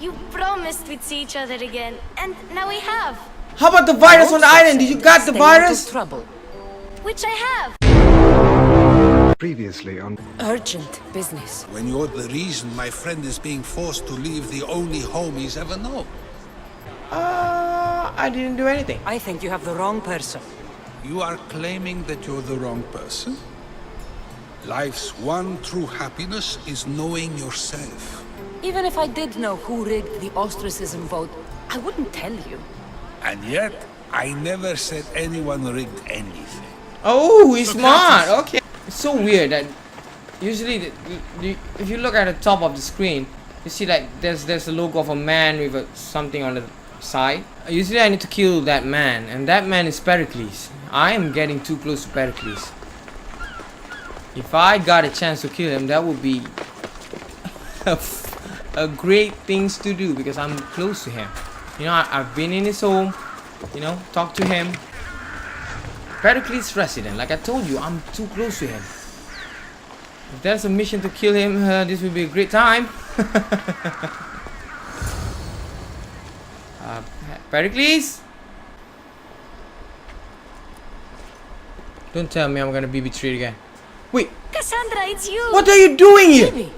You promised we'd see each other again, and now we have. How about the virus on the island? Did you got the virus? Trouble. Which I have. Previously on Urgent business. When you're the reason my friend is being forced to leave the only home he's ever known. I didn't do anything. I think you have the wrong person. You are claiming that you're the wrong person? Life's one true happiness is knowing yourself. Even if I did know who rigged the ostracism vote, I wouldn't tell you. And yet, I never said anyone rigged anything. Oh, he's smart. Okay. It's so weird that usually if you look at the top of the screen, you see like there's a logo of a man with something on the side. Usually I need to kill that man, and that man is Pericles. I am getting too close to Pericles. If I got a chance to kill him, that would be a great things to do because I'm close to him. You know, I've been in his home, you know, talk to him. Pericles resident, like I told you, I'm too close to him. If there's a mission to kill him, this will be a great time. Pericles? Don't tell me I'm gonna be betrayed again. Wait, Cassandra, it's you. what are you doing here?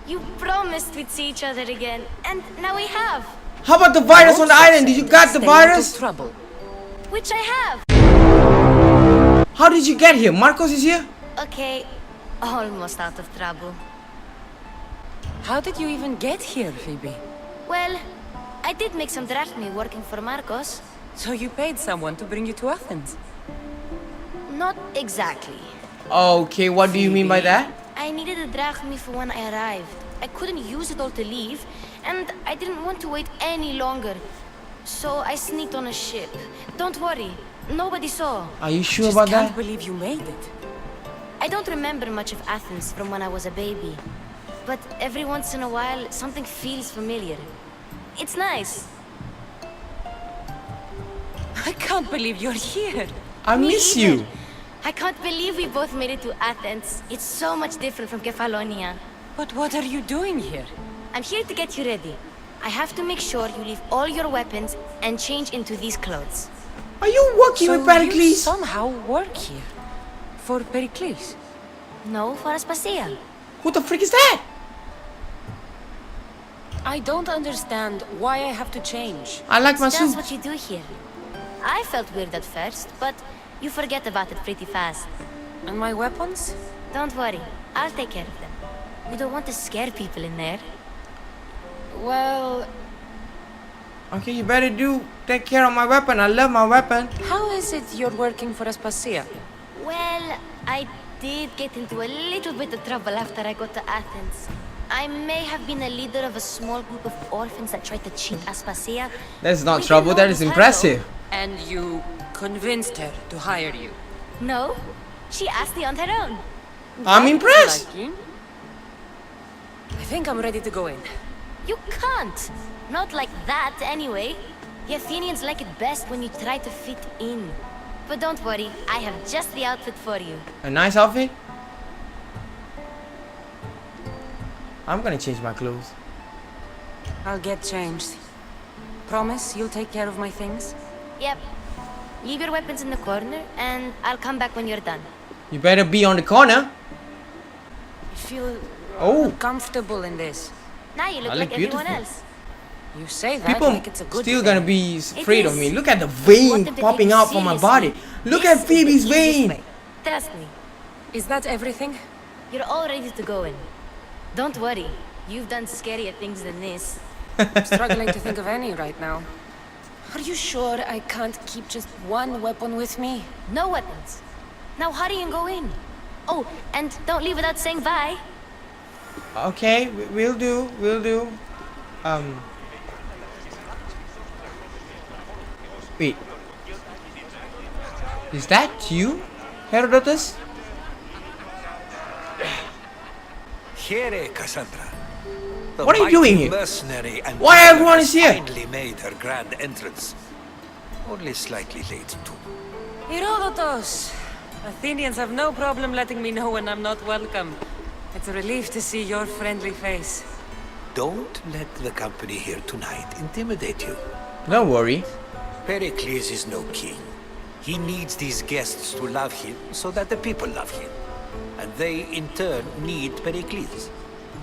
You promised we'd see each other again, and now we have. How about the virus on the island? Did you got the Stay out of virus? trouble. Which I have. How did you get here? Marcos is here? Okay, almost out of trouble. How did you even get here, Phoebe? Well, I did make some drachmi working for Marcos. So you paid someone to bring you to Athens? Not exactly. Okay, what do you mean by that? I needed a drachmi for when I arrived. I couldn't use it all to leave, and I didn't want to wait any longer. So I sneaked on a ship. Don't worry, nobody saw. Are you sure Just about can't that? believe you made it. I don't remember much of Athens from when I was a baby. But every once in a while, something feels familiar. It's nice. I can't believe you're here. I Me miss either. you. I can't believe we both made it to Athens. It's so much different from Kefalonia. But what are you doing here? I'm here to get you ready. I have to make sure you leave all your weapons and change into these clothes. Are you working So with you Pericles? somehow work here. For Pericles. No, for Aspasia. Who the freak is that? I don't understand why I have to change. I like my That's suit. what you do here. I felt weird at first, but you forget about it pretty fast. And my weapons? Don't worry, I'll take care of them. You don't want to scare people in there. Well, Okay, you better take care of my weapon. I love my weapon. how is it you're working for Aspasia? Well, I did get into a little bit of trouble after I got to Athens. I may have been a leader of a small group of orphans that tried to cheat Aspasia. That's not We trouble, didn't that know is it was her, impressive. And you convinced her to hire you? No, she asked me on her own. I'm impressed. Lucky. I think I'm ready to go in. You can't. Not like that, anyway. The Athenians like it best when you try to fit in. But don't worry, I have just the outfit for you. A nice outfit? I'm gonna change my clothes. I'll get changed. Promise you'll take care of my things? Yep. Leave your weapons in the corner, and I'll come back when you're done. You better be on the corner. I feel Oh, comfortable in this. Now you look I like look everyone beautiful. else. You say that people like it's a good still thing. gonna be afraid of is. me. Look at the Want vein them to popping take you out from my seriously. body. Look This at Phoebe's is the easiest vein. way. Trust me, Is that everything? you're all ready to go in. Don't worry, you've done scarier things than this. I'm struggling to think of any right now. Are you sure I can't keep just one weapon with me? No weapons. Now hurry and go in. Oh, and don't leave without saying bye. Okay, we'll do. Wait. Is that you, Herodotus? Here, Cassandra. The What are you doing mighty here? Mercenary and Why everyone is here? Finally made her grand entrance. Only slightly late, too. Herodotus! Athenians have no problem letting me know when I'm not welcome. It's a relief to see your friendly face. Don't let the company here tonight intimidate you. Don't worry. Pericles is no king. He needs these guests to love him so that the people love him. And they, in turn, need Pericles.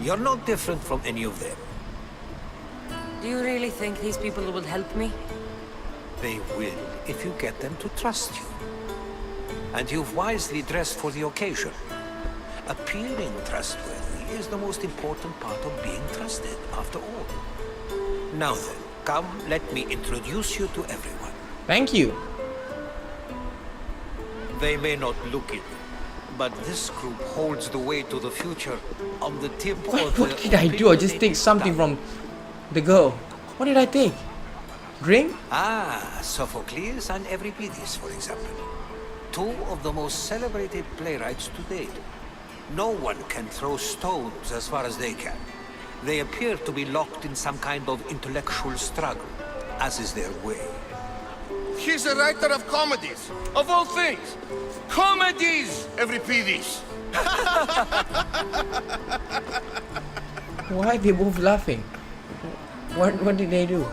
You're not different from any of them. Do you really think these people will help me? They will if you get them to trust you. And you've wisely dressed for the occasion. Appearing trustworthy is the most important part of being trusted, after all. Now then, come, let me introduce you to everyone. Thank you. They may not look it, but this group holds the way to the future on the tip of the... What did I do? I just take something from the girl. What did I take? Drink? Ah, Sophocles and Euripides, for example. Two of the most celebrated playwrights to date. No one can throw stones as far as they can. They appear to be locked in some kind of intellectual struggle, as is their way. He's a writer of comedies, of all things. Comedies, Euripides. Why are they both laughing? What did they do?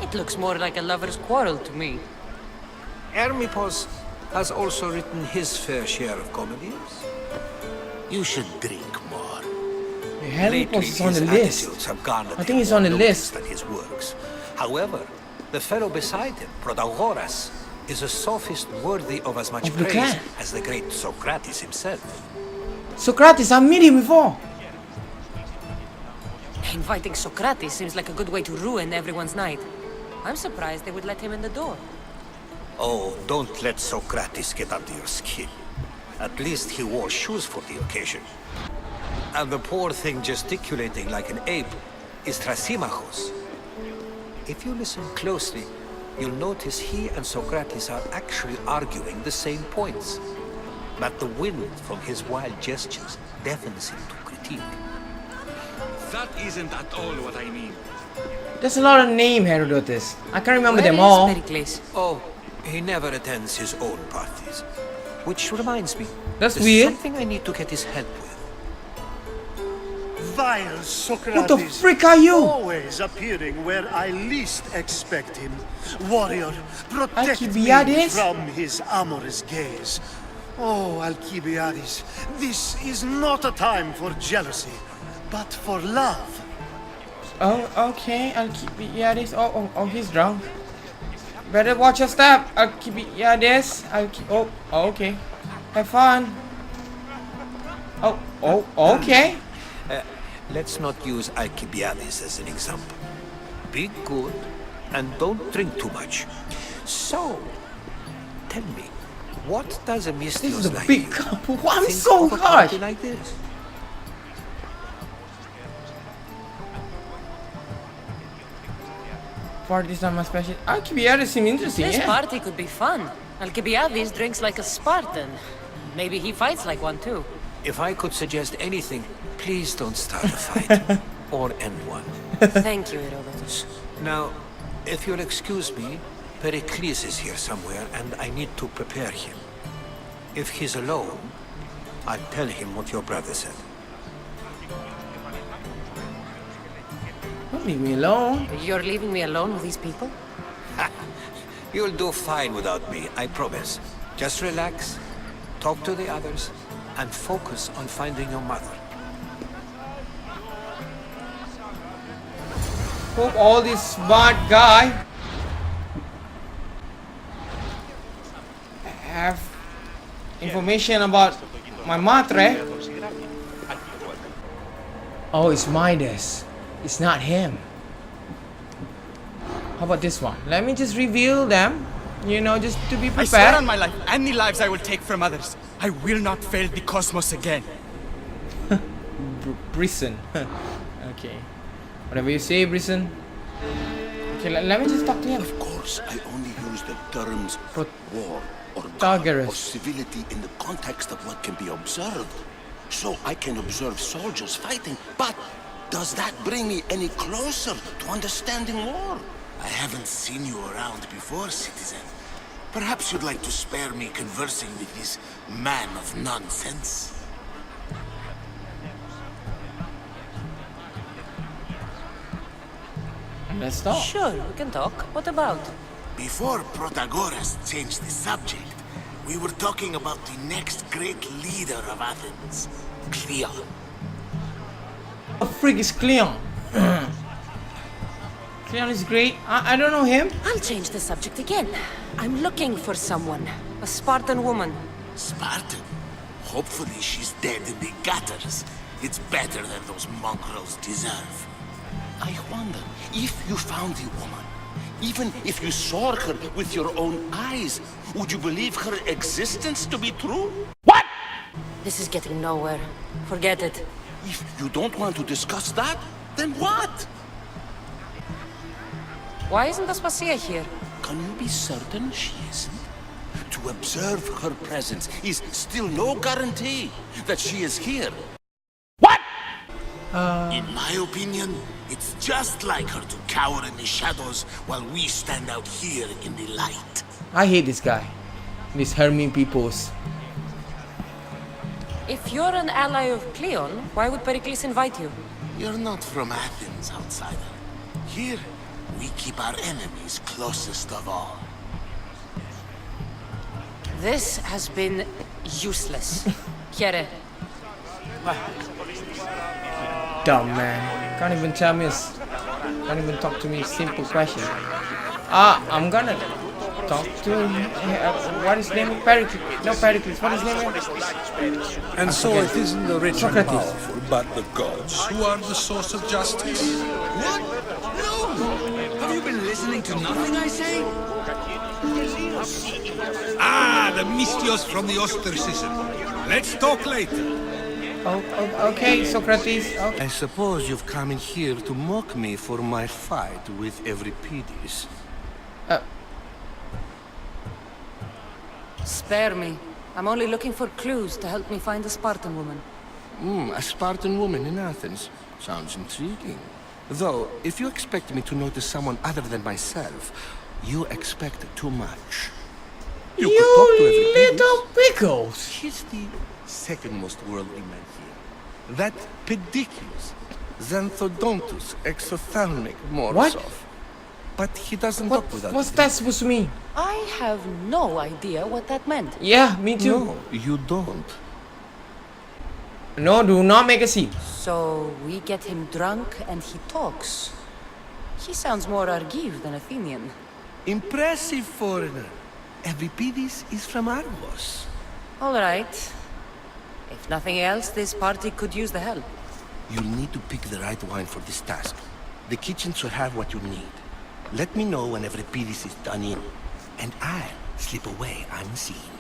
It looks more like a lover's quarrel to me. Hermippos has also written his fair share of comedies. You should drink more. Hermippos is on his the list. attitudes have garnered I think him he's on more the notice list. than his works. However, the fellow beside him, Protagoras, is a sophist worthy of as much Of the praise clan. as the great Socrates himself. Socrates, I met him before. Inviting Socrates seems like a good way to ruin everyone's night. I'm surprised they would let him in the door. Oh, don't let Socrates get under your skin. At least he wore shoes for the occasion. And the poor thing gesticulating like an ape is Thrasymachos. If you listen closely, you'll notice he and Socrates are actually arguing the same points. But the wind from his wild gestures deafens him to critique. That isn't at all what I mean. There's a lot of names, Herodotus. I can't remember Where them is all. Pericles? Oh, he never attends his own parties. Which reminds me, That's there's weird. something I need to get his help with. Vile Socrates. What the frick are you? Always appearing where I least expect him. Warrior, protect me Alcibiades? from his amorous gaze. Oh, Alcibiades, this is not a time for jealousy, but for love. Oh, okay. Alcibiades. Oh, he's drunk. Better watch your step. Alcibiades. Oh, okay. Have fun. Oh, okay. Let's not use Alcibiades as an example. Be good and don't drink too much. So, tell me, what does a This is mistress a like big you cup. Why I'm think so of a harsh? party like this? Parties are my special. Alcibiades seem interesting. This Yeah. party could be fun. Alcibiades drinks like a Spartan. Maybe he fights like one too. If I could suggest anything, please don't start a fight or end one. Thank you, Herodotus. Now, if you'll excuse me, Pericles is here somewhere and I need to prepare him. If he's alone, I'll tell him what your brother said. Don't leave me alone. You're leaving me alone with these people? You'll do fine without me, I promise. Just relax, talk to the others, and focus on finding your mother. Hope all this smart guy have information about my matre. Oh, it's Midas. It's not him. How about this one? Let me just reveal them, you know, just to be I swear prepared. on my life, any lives I will take from others, I will not fail the cosmos again. Brisson. Okay. Whatever you say, Brisson. Okay, let me just talk to him. Of course, I only use the terms war or God Protagoras. or civility in the context of what can be observed. So I can observe soldiers fighting, but does that bring me any closer to understanding war? I haven't seen you around before, citizen. Perhaps you'd like to spare me conversing with this man of nonsense. Let's talk. Sure, we can talk. What about? Before Protagoras changed the subject, we were talking about the next great leader of Athens, Cleon. What the freak is Cleon? Cleon is great. I don't know him. I'll change the subject again. I'm looking for someone. A Spartan woman. Spartan? Hopefully she's dead in the gutters. It's better than those mongrels deserve. I wonder, if you found the woman, even if you saw her with your own eyes, would you believe her existence to be true? What? This is getting nowhere. Forget it. If you don't want to discuss that, then what? Why isn't Aspasia here? Can you be certain she isn't? To observe her presence is still no guarantee that she is here. What? In my opinion, it's just like her to cower in the shadows while we stand out here in the light. I hate this guy. This Hermine peoples. If you're an ally of Cleon, why would Pericles invite you? You're not from Athens, outsider. Here, we keep our enemies closest of all. This has been useless. Here. Dumb man. Can't even tell me. Can't even talk to me. Simple question. I'm gonna talk to what is his name? Pericles. No, Pericles. What is his name? And so it isn't the rich and Socrates. powerful, but the gods who are the source of justice. What? No! Have you been listening to nothing I say? Ah, the mystios from the ostracism. Let's talk later. Okay, Socrates. Okay. I suppose you've come in here to mock me for my fight with Euripides. Spare me. I'm only looking for clues to help me find a Spartan woman. A Spartan woman in Athens. Sounds intriguing. Though, if you expect me to notice someone other than myself, you expect too much. You could talk to Euripides. little pickles. He's the second most worldly man here. That pediculus, Xanthodontus exophthalmic Morsov. But he doesn't talk without What's it. that supposed to mean? I have no idea what that meant. Yeah, me too. No, you don't. No, do not make a scene. So we get him drunk and he talks. He sounds more Argive than Athenian. Impressive foreigner. Euripides is from Argos. All right. If nothing else, this party could use the help. You'll need to pick the right wine for this task. The kitchen should have what you need. Let me know when Euripides is done in, and I'll slip away unseen.